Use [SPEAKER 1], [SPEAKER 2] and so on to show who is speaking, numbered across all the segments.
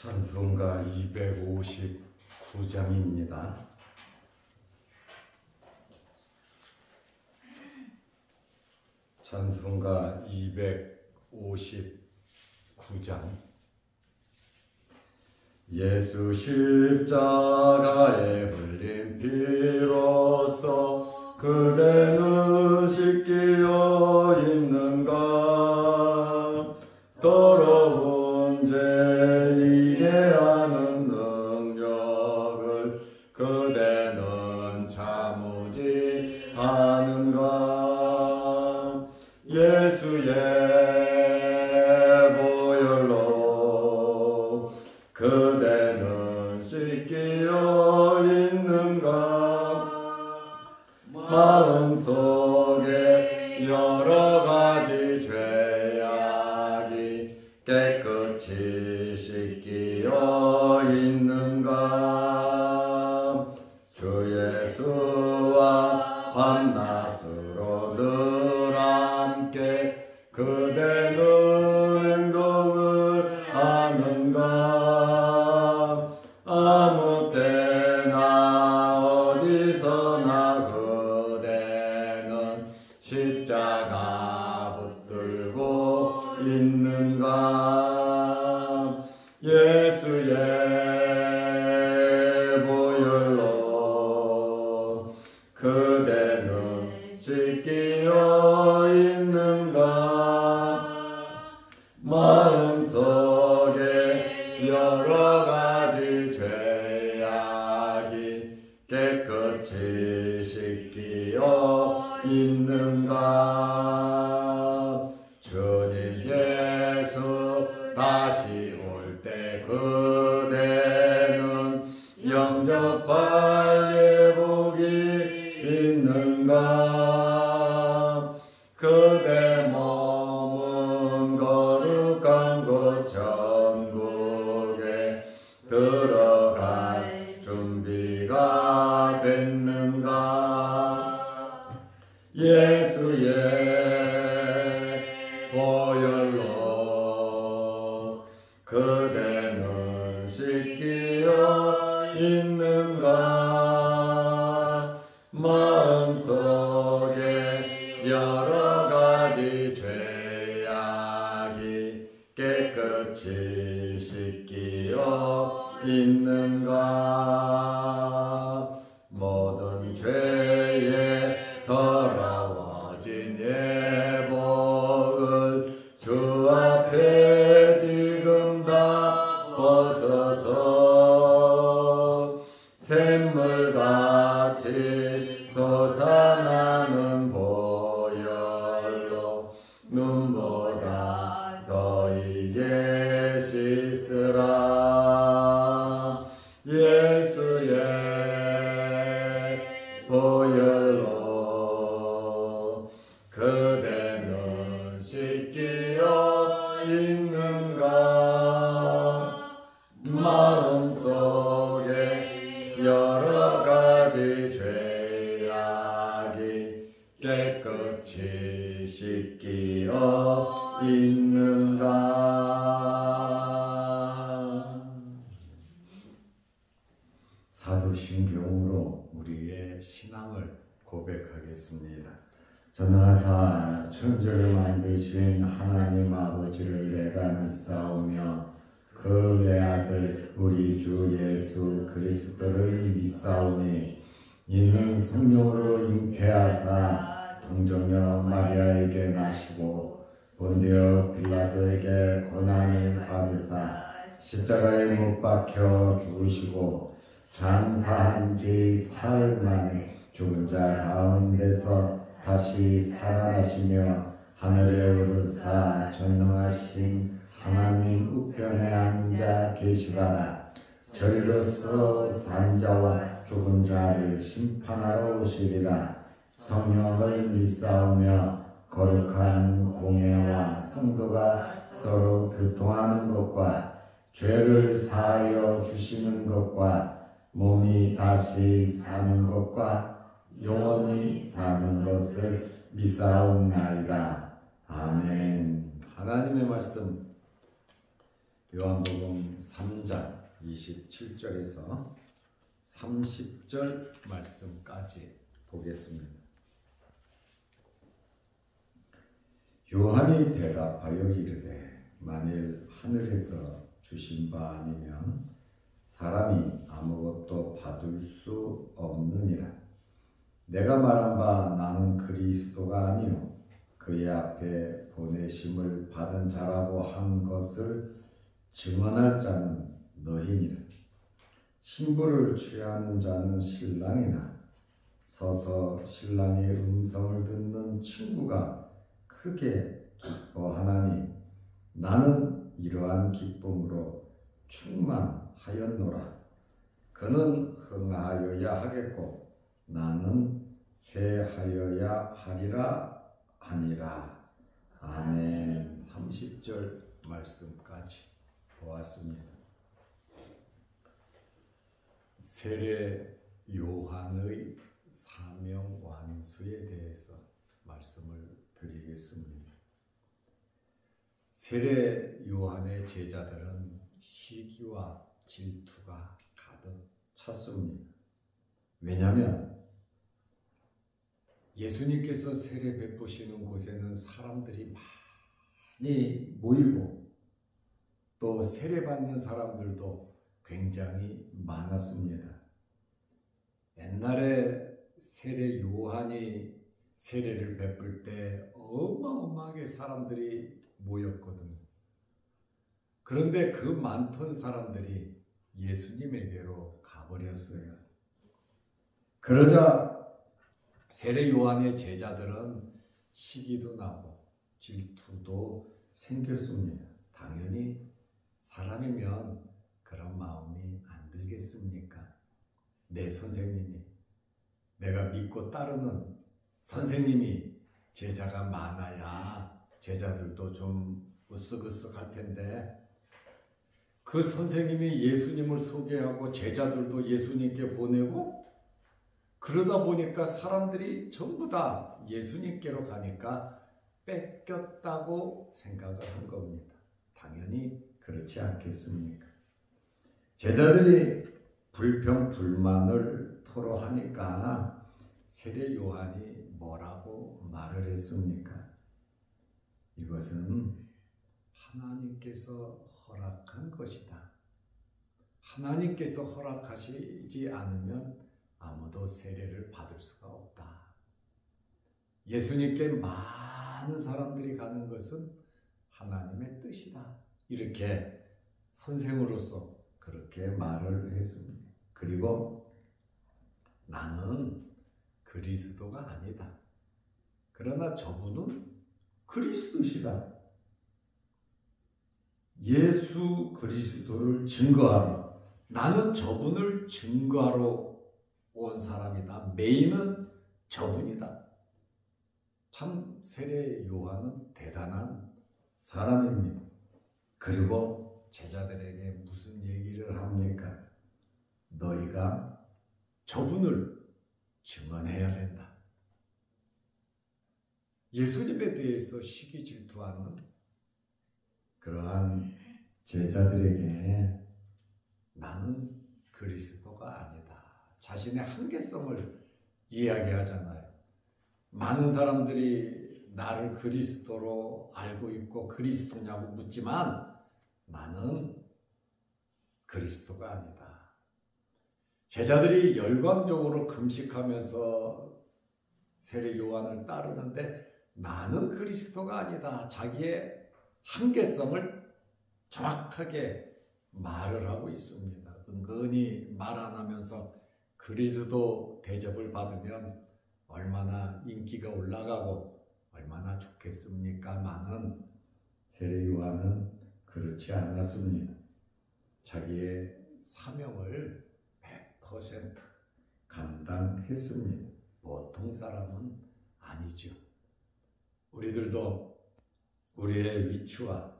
[SPEAKER 1] 찬송가 259장입니다. 찬송가 259장. 예수 십자가에 흘린 피로써 그대는 씻기어 있는가? 더러운 죄 이해하는 능력을 그대는 참으지 않은가? 예수의 보혈로 그대는 씻기어 있는가? 마음속에 여러 가지 죄악이 깨끗이 씻기어 있는가? 주 예수와 밤낮으로 늘 함께 그대는 행동을 아는가? 아무 때나 어디서나 그대는 십자가 붙들고 있는가? 예수의 보혈로 그대는 씻기어 있는가? 마음속에 여러 가지 죄악이 깨끗이 씻기어 있는가? 주님 예수 다시 올 때 그대는 영접할 예복이 있는가? 그대 몸은 거룩한 곳 천국에 들어갈 준비가 됐는가? 예수의 보혈로 그대는 씻기어 있는가? 마음속에 여러 가지 죄악이 깨끗이 씻기어 있는가? 모든 죄에 더러워진 예복을 주 앞에 지금 다 벗어서 샘물같이 솟아나는 보혈로 눈보다 더 이게 씻으라. 예수의 보혈로 그대는 씻기어 있는가? 마음속에 여러 가지 죄악이 깨끗이 씻기어 있는가? 사도신경으로 우리의 신앙을 고백하겠습니다. 전능하사 천지를 만드신 하나님 아버지를 내가 믿사오며 그 외아들 우리 주 예수 그리스도를 믿사오니 이는 성령으로 잉태하사 동정녀 마리아에게 나시고 본디오 빌라도에게 고난을 받으사 십자가에 못 박혀 죽으시고 장사한 지 사흘 만에 죽은 자 가운데서 다시 살아나시며 하늘에 오르사 전능하신 하나님 우편에 앉아 계시다가 저리로서 산자와 죽은 자를 심판하러 오시리라. 성령을 믿사오며 거룩한 공예와 성도가 서로 교통하는 것과 죄를 사하여 주시는 것과 몸이 다시 사는 것과 영원히 사는 것을 믿사옵나이다. 아멘. 하나님의 말씀 요한복음 3장 27절에서 30절 말씀까지 보겠습니다. 요한이 대답하여 이르되 만일 하늘에서 주신 바 아니면 사람이 아무것도 받을 수 없느니라. 내가 말한 바 나는 그리스도가 아니요 그의 앞에 보내심을 받은 자라고 한 것을 증언할 자는 너희니라. 신부를 취하는 자는 신랑이나 서서 신랑의 음성을 듣는 친구가 크게 기뻐하나니 나는 이러한 기쁨으로 충만하였노라. 그는 흥하여야 하겠고 나는 쇠하여야 하리라 하니라. 아멘. 30절 말씀까지 보았습니다. 세례 요한의 사명 완수에 대해서 말씀을 드리겠습니다. 세례 요한의 제자들은 시기와 질투가 가득 찼습니다. 왜냐하면 예수님께서 세례 베푸시는 곳에는 사람들이 많이 모이고 또 세례받는 사람들도 굉장히 많았습니다. 옛날에 세례 요한이 세례를 베풀 때 어마어마하게 사람들이 모였거든요. 그런데 그 많던 사람들이 예수님에게로 가버렸어요. 그러자 세례 요한의 제자들은 시기도 나고 질투도 생겼습니다. 당연히 사람이면 그런 마음이 안 들겠습니까? 내 선생님이, 내가 믿고 따르는 선생님이 제자가 많아야 제자들도 좀 으쓱으쓱할 텐데 그 선생님이 예수님을 소개하고 제자들도 예수님께 보내고 그러다 보니까 사람들이 전부 다 예수님께로 가니까 뺏겼다고 생각을 한 겁니다. 당연히 그렇지 않겠습니까? 제자들이 불평 불만을 토로하니까 세례 요한이 뭐라고 말을 했습니까? 이것은 하나님께서 허락한 것이다. 하나님께서 허락하시지 않으면 아무도 세례를 받을 수가 없다. 예수님께 많은 사람들이 가는 것은 하나님의 뜻이다. 이렇게 선생으로서 그렇게 말을 했습니다. 그리고 나는 그리스도가 아니다. 그러나 저분은 그리스도시다. 예수 그리스도를 증거하러 나는 저분을 증거하러 온 사람이다. 메인은 저분이다. 참 세례 요한은 대단한 사람입니다. 그리고 제자들에게 무슨 얘기를 합니까? 너희가 저분을 증언해야 된다. 예수님에 대해서 시기 질투하는 그러한 제자들에게 나는 그리스도가 아니다. 자신의 한계성을 이야기하잖아요. 많은 사람들이 나를 그리스도로 알고 있고 그리스도냐고 묻지만 나는 그리스도가 아니다. 제자들이 열광적으로 금식하면서 세례 요한을 따르는데 나는 그리스도가 아니다. 자기의 한계성을 정확하게 말을 하고 있습니다. 은근히 말 안 하면서 그리스도 대접을 받으면 얼마나 인기가 올라가고 얼마나 좋겠습니까마는 세례 요한은 그렇지 않았습니다. 자기의 사명을 100% 감당했습니다. 보통 사람은 아니죠. 우리들도 우리의 위치와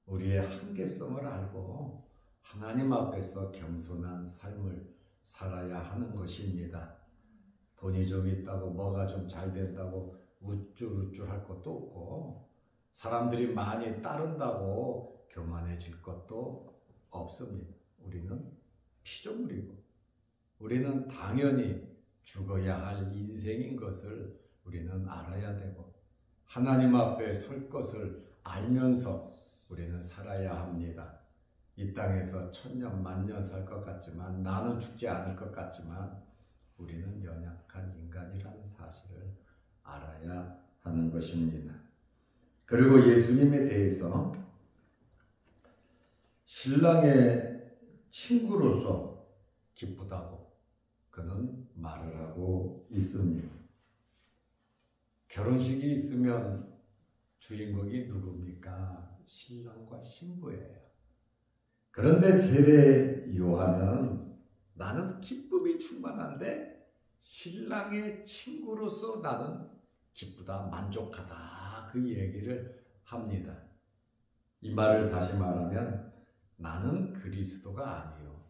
[SPEAKER 1] 우리의 한계성을 알고 하나님 앞에서 겸손한 삶을 살아야 하는 것입니다. 돈이 좀 있다고 뭐가 좀 잘 된다고 우쭐우쭐 할 것도 없고 사람들이 많이 따른다고 교만해질 것도 없습니다. 우리는 피조물이고 우리는 당연히 죽어야 할 인생인 것을 우리는 알아야 되고 하나님 앞에 설 것을 알면서 우리는 살아야 합니다. 이 땅에서 천년 만년 살 것 같지만 나는 죽지 않을 것 같지만 우리는 연약한 인간이라는 사실을 알아야 하는 것입니다. 그리고 예수님에 대해서 신랑의 친구로서 기쁘다고 그는 말을 하고 있습니다. 결혼식이 있으면 주인공이 누굽니까? 신랑과 신부예요. 그런데 세례 요한은 나는 기쁨이 충만한데 신랑의 친구로서 나는 기쁘다, 만족하다 그 얘기를 합니다. 이 말을 다시 말하면 나는 그리스도가 아니요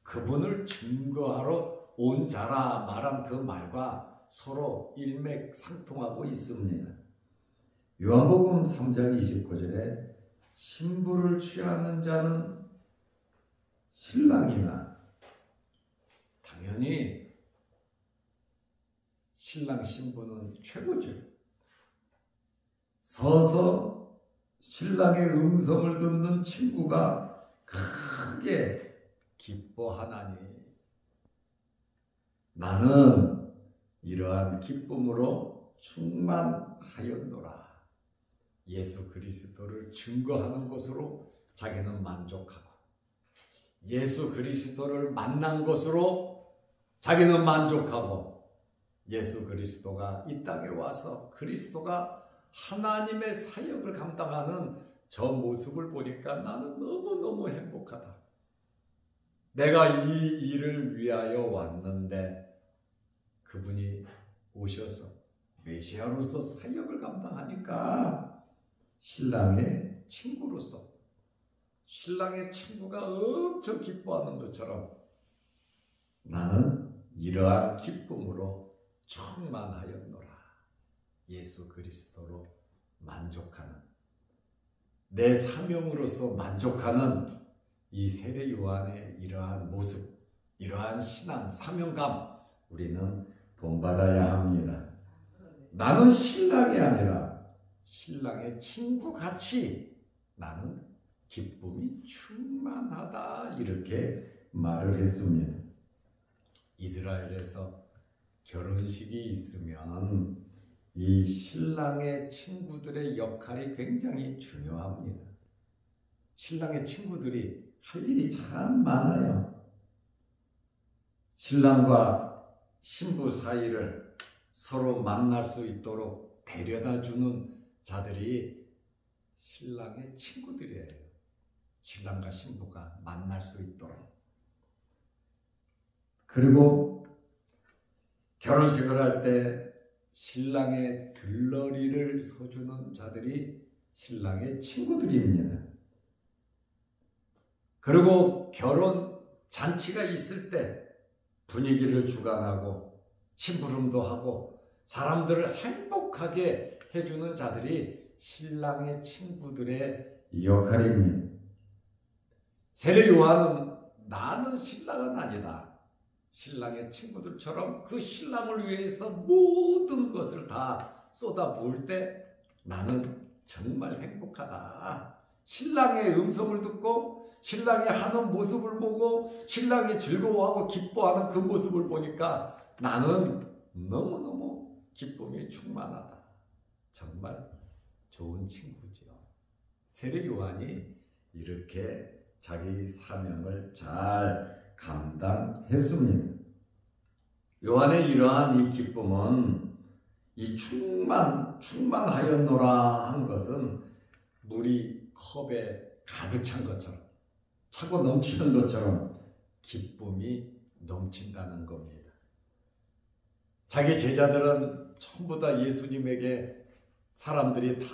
[SPEAKER 1] 그분을 증거하러 온 자라 말한 그 말과 서로 일맥상통하고 있습니다. 요한복음 3장 29절에 신부를 취하는 자는 신랑이나 당연히 신랑 신부는 최고죠. 서서 신랑의 음성을 듣는 친구가 크게 기뻐하나니 나는 이러한 기쁨으로 충만하였노라. 예수 그리스도를 증거하는 것으로 자기는 만족하고 예수 그리스도를 만난 것으로 자기는 만족하고 예수 그리스도가 이 땅에 와서 그리스도가 하나님의 사역을 감당하는 저 모습을 보니까 나는 너무너무 행복하다. 내가 이 일을 위하여 왔는데 그분이 오셔서 메시아로서 사역을 감당하니까 신랑의 친구로서 신랑의 친구가 엄청 기뻐하는 것처럼 나는 이러한 기쁨으로 충만하였노라. 예수 그리스도로 만족하는 내 사명으로서 만족하는 이 세례 요한의 이러한 모습, 이러한 신앙, 사명감 우리는 본받아야 합니다. 나는 신랑이 아니라 신랑의 친구같이 나는 기쁨이 충만하다 이렇게 말을 했습니다. 이스라엘에서 결혼식이 있으면 이 신랑의 친구들의 역할이 굉장히 중요합니다. 신랑의 친구들이 할 일이 참 많아요. 신랑과 신부 사이를 서로 만날 수 있도록 데려다 주는 자들이 신랑의 친구들이에요. 신랑과 신부가 만날 수 있도록. 그리고 결혼식을 할 때 신랑의 들러리를 서주는 자들이 신랑의 친구들입니다. 그리고 결혼 잔치가 있을 때 분위기를 주관하고 심부름도 하고 사람들을 행복하게 해주는 자들이 신랑의 친구들의 역할입니다. 세례 요한은 나는 신랑은 아니다. 신랑의 친구들처럼 그 신랑을 위해서 모든 것을 다 쏟아 부을 때 나는 정말 행복하다. 신랑의 음성을 듣고 신랑이 하는 모습을 보고 신랑이 즐거워하고 기뻐하는 그 모습을 보니까 나는 너무너무 기쁨이 충만하다. 정말 좋은 친구죠. 세례 요한이 이렇게 자기 사명을 잘 감당했습니다. 요한의 이러한 이 기쁨은 이 충만하였노라 한 것은 물이 컵에 가득 찬 것처럼 차고 넘치는 것처럼 기쁨이 넘친다는 겁니다. 자기 제자들은 전부 다 예수님에게 사람들이 다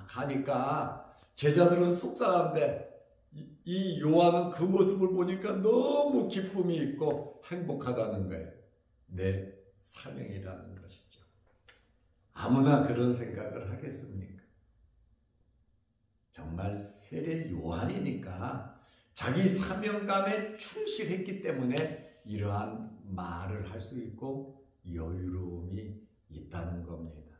[SPEAKER 1] 가니까 제자들은 속상한데 이 요한은 그 모습을 보니까 너무 기쁨이 있고 행복하다는 거예요. 내 사명이라는 것이죠. 아무나 그런 생각을 하겠습니까? 정말 세례 요한이니까 자기 사명감에 충실했기 때문에 이러한 말을 할 수 있고 여유로움이 있다는 겁니다.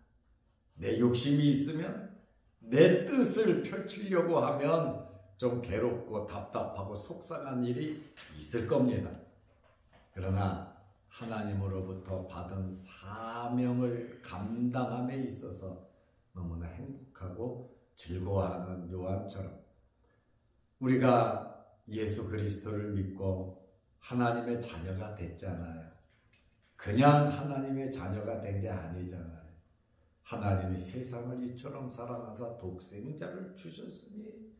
[SPEAKER 1] 내 욕심이 있으면, 내 뜻을 펼치려고 하면 좀 괴롭고 답답하고 속상한 일이 있을 겁니다. 그러나 하나님으로부터 받은 사명을 감당함에 있어서 너무나 행복하고 즐거워하는 요한처럼 우리가 예수 그리스도를 믿고 하나님의 자녀가 됐잖아요. 그냥 하나님의 자녀가 된 게 아니잖아요. 하나님이 세상을 이처럼 사랑하사 독생자를 주셨으니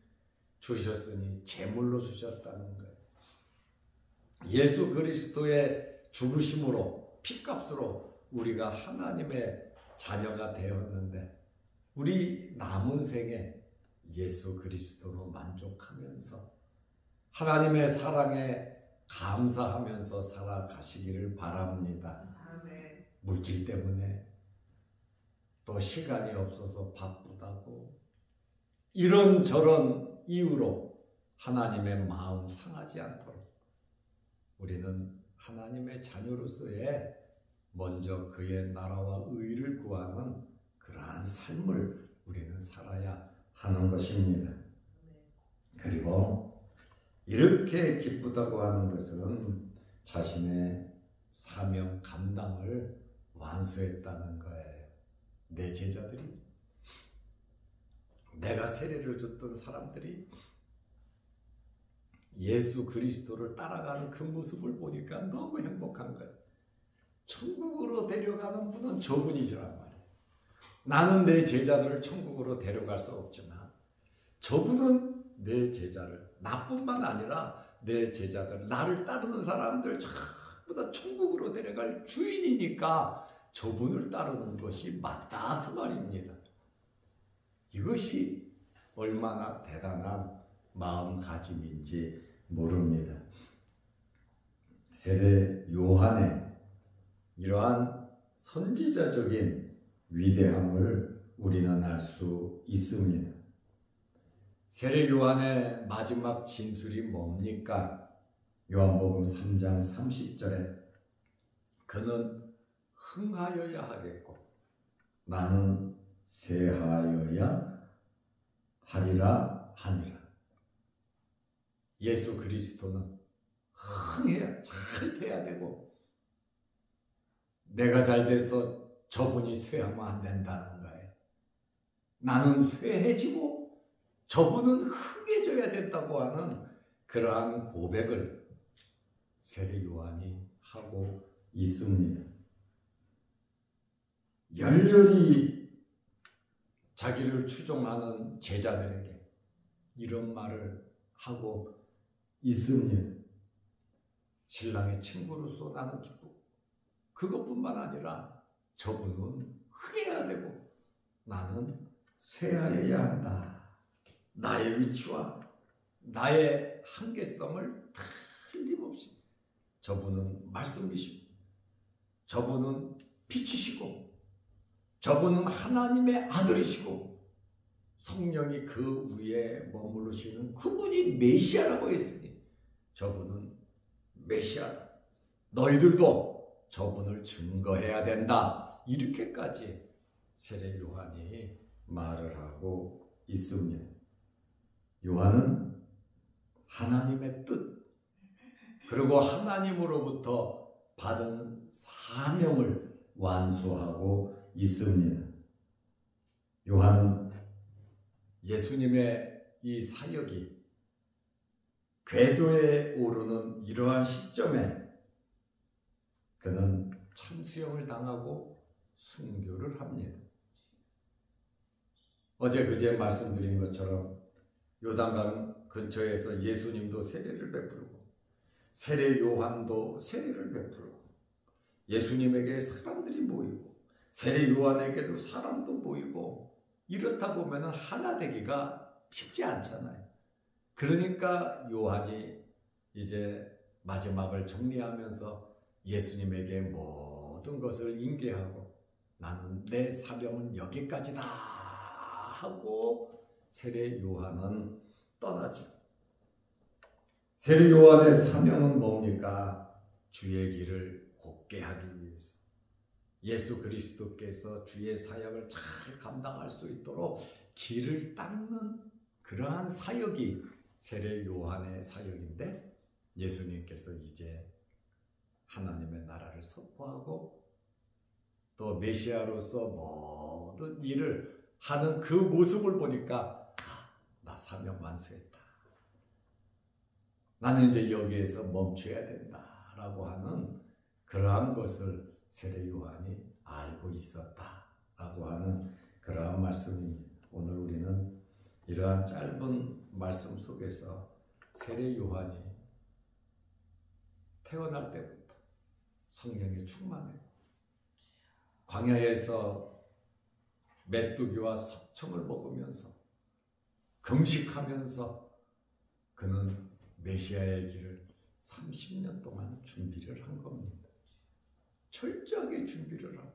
[SPEAKER 1] 제물로 주셨다는 거예요. 예수 그리스도의 죽으심으로, 피값으로 우리가 하나님의 자녀가 되었는데, 우리 남은 생에 예수 그리스도로 만족하면서 하나님의 사랑에 감사하면서 살아가시기를 바랍니다.
[SPEAKER 2] 아멘.
[SPEAKER 1] 물질 때문에 또 시간이 없어서 바쁘다고 이런저런 이유로 하나님의 마음 상하지 않도록 우리는 하나님의 자녀로서의 먼저 그의 나라와 의를 구하는 그러한 삶을 우리는 살아야 하는 것입니다. 그리고 이렇게 기쁘다고 하는 것은 자신의 사명 감당을 완수했다는 거예요. 내 제자들이, 내가 세례를 줬던 사람들이 예수 그리스도를 따라가는 그 모습을 보니까 너무 행복한 거예요. 천국으로 데려가는 분은 저분이시란 말이에요. 나는 내 제자들을 천국으로 데려갈 수 없지만 저분은 내 제자를, 나뿐만 아니라 내 제자들, 나를 따르는 사람들 전부 다 천국으로 데려갈 주인이니까 저분을 따르는 것이 맞다, 그 말입니다. 이것이 얼마나 대단한 마음가짐인지 모릅니다. 세례 요한의 이러한 선지자적인 위대함을 우리는 알 수 있습니다. 세례 요한의 마지막 진술이 뭡니까? 요한복음 3장 30절에 그는 흥하여야 하겠고 나는 쇠하여야 하리라 하니라. 예수 그리스도는 흥해야, 잘 돼야 되고 내가 잘 돼서 저분이 쇠하면 안 된다는 거예요. 나는 쇠해지고 저분은 흥해져야 된다고 하는 그러한 고백을 세례 요한이 하고 있습니다. 열렬히 자기를 추종하는 제자들에게 이런 말을 하고 있습니다. 신랑의 친구로서 나는 기쁘고 그것뿐만 아니라 저분은 흥해야 되고 나는 쇠하여야 한다. 나의 위치와 나의 한계성을 틀림없이 저분은 말씀이시고 저분은 빛이시고 저분은 하나님의 아들이시고 성령이 그 위에 머무르시는 그분이 메시아라고 했으니 저분은 메시아다. 너희들도 저분을 증거해야 된다. 이렇게까지 세례 요한이 말을 하고 있습니다. 요한은 하나님의 뜻 그리고 하나님으로부터 받은 사명을 완수하고 있습니다. 요한은 예수님의 이 사역이 궤도에 오르는 이러한 시점에 그는 참수형을 당하고 순교를 합니다. 어제 그제 말씀드린 것처럼 요단강 근처에서 예수님도 세례를 베풀고 세례 요한도 세례를 베풀고 예수님에게 사람들이 모이고 세례 요한에게도 사람도 모이고 이렇다 보면 하나 되기가 쉽지 않잖아요. 그러니까 요한이 이제 마지막을 정리하면서 예수님에게 모든 것을 인계하고 나는 내 사명은 여기까지다 하고 세례 요한은 떠나죠. 세례 요한의 사명은 뭡니까? 주의 길을 곱게 하기 위해서, 예수 그리스도께서 주의 사역을 잘 감당할 수 있도록 길을 닦는 그러한 사역이 세례 요한의 사역인데, 예수님께서 이제 하나님의 나라를 선포하고 또 메시아로서 모든 일을 하는 그 모습을 보니까 나 사명 완수했다. 나는 이제 여기에서 멈춰야 된다라고 하는 그러한 것을 세례 요한이 알고 있었다라고 하는 그러한 말씀입니다. 오늘 우리는 이러한 짧은 말씀 속에서 세례 요한이 태어날 때부터 성령에 충만해 광야에서 메뚜기와 석청을 먹으면서 금식하면서 그는 메시아의 길을 30년 동안 준비를 한 겁니다. 철저하게 준비를 하고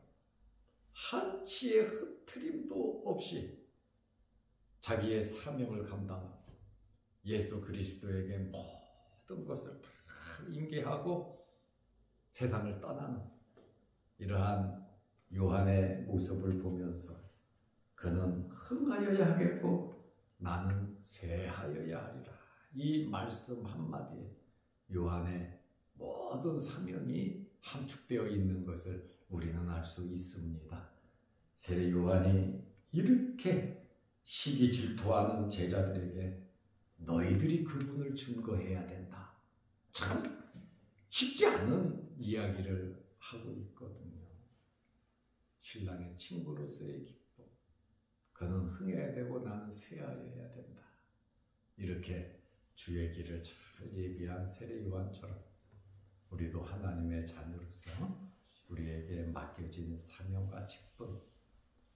[SPEAKER 1] 한치의 흐트림도 없이 자기의 사명을 감당하고 예수 그리스도에게 모든 것을 다 인계하고 세상을 떠나는 이러한 요한의 모습을 보면서 그는 흥하여야 하겠고 나는 쇠하여야 하리라. 이 말씀 한마디에 요한의 모든 사명이 함축되어 있는 것을 우리는 알 수 있습니다. 세례 요한이 이렇게 시기 질투하는 제자들에게 너희들이 그분을 증거해야 된다. 참 쉽지 않은 이야기를 하고 있거든요. 신랑의 친구로서의 기쁨, 그는 흥해야 되고 나는 쇠하여야 된다. 이렇게 주의 길을 잘 예비한 세례 요한처럼 우리도 하나님의 자녀로서 우리에게 맡겨진 사명과 직분,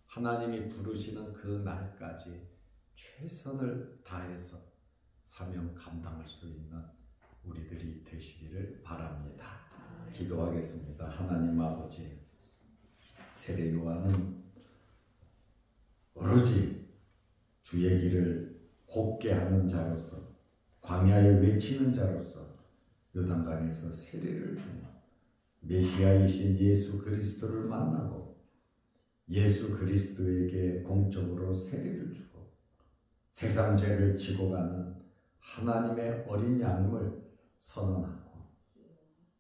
[SPEAKER 1] 하나님이 부르시는 그 날까지 최선을 다해서 사명 감당할 수 있는 우리들이 되시기를 바랍니다. 기도하겠습니다. 하나님 아버지, 세례 요한은 오로지 주의 길을 곱게 하는 자로서, 광야에 외치는 자로서 요단강에서 세례를 주며 메시아이신 예수 그리스도를 만나고 예수 그리스도에게 공적으로 세례를 주고 세상 죄를 지고 가는 하나님의 어린 양임을 선언하고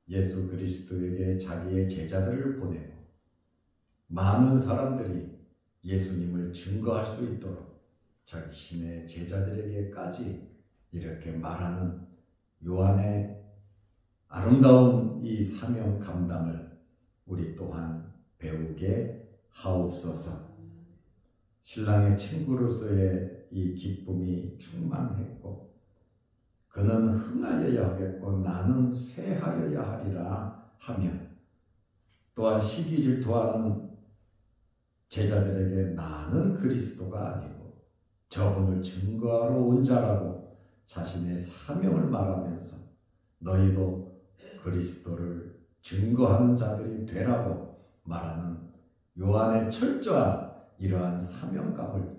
[SPEAKER 1] 예수 그리스도에게 자기의 제자들을 보내고 많은 사람들이 예수님을 증거할 수 있도록 자기 신의 제자들에게까지 이렇게 말하는 요한의 아름다운 이 사명 감당을 우리 또한 배우게 하옵소서. 신랑의 친구로서의 이 기쁨이 충만했고 그는 흥하여야 하겠고 나는 쇠하여야 하리라 하며 또한 시기 질투하는 제자들에게 나는 그리스도가 아니고 저분을 증거하러 온 자라고 자신의 사명을 말하면서 너희도 그리스도를 증거하는 자들이 되라고 말하는 요한의 철저한 이러한 사명감을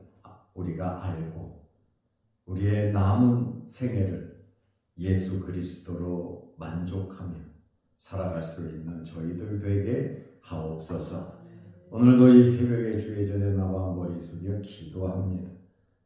[SPEAKER 1] 우리가 알고 우리의 남은 생애를 예수 그리스도로 만족하며 살아갈 수 있는 저희들 되게 하옵소서. 오늘도 이 새벽에 주의 전에 나와 머리 숙여 기도합니다.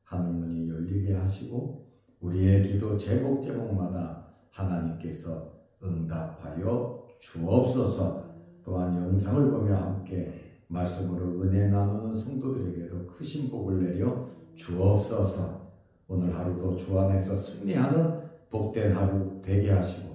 [SPEAKER 1] 하늘문이 열리게 하시고 우리의 기도 제목마다 하나님께서 응답하여 주옵소서. 또한 영상을 보며 함께 말씀으로 은혜 나누는 성도들에게도 크신 복을 내려 주옵소서. 오늘 하루도 주 안에서 승리하는 복된 하루 되게 하시고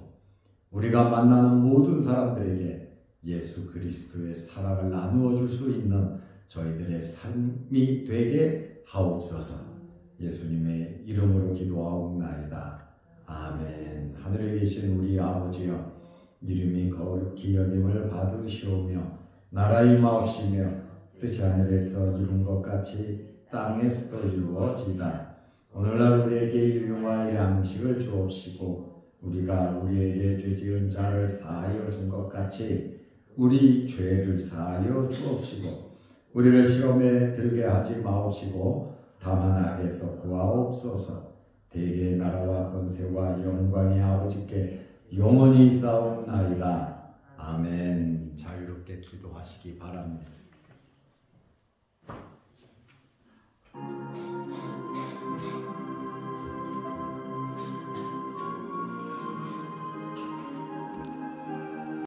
[SPEAKER 1] 우리가 만나는 모든 사람들에게 예수 그리스도의 사랑을 나누어 줄 수 있는 저희들의 삶이 되게 하옵소서. 예수님의 이름으로 기도하옵나이다. 아멘. 하늘에 계신 우리 아버지여, 이름이 거룩히 여김을 받으시오며 나라의 마옵시며 뜻이 하늘에서 이룬 것 같이 땅에서도 이루어지이다. 오늘날 우리에게 일용할 양식을 주옵시고 우리가 우리에게 죄 지은 자를 사하여 준 것 같이 우리 죄를 사하여 주옵시고 우리를 시험에 들게 하지 마옵시고 다만 악에서 구하옵소서. 대개의 나라와 권세와 영광의 아버지께 영원히 있사옵나이다. 아멘. 자유롭게 기도하시기 바랍니다.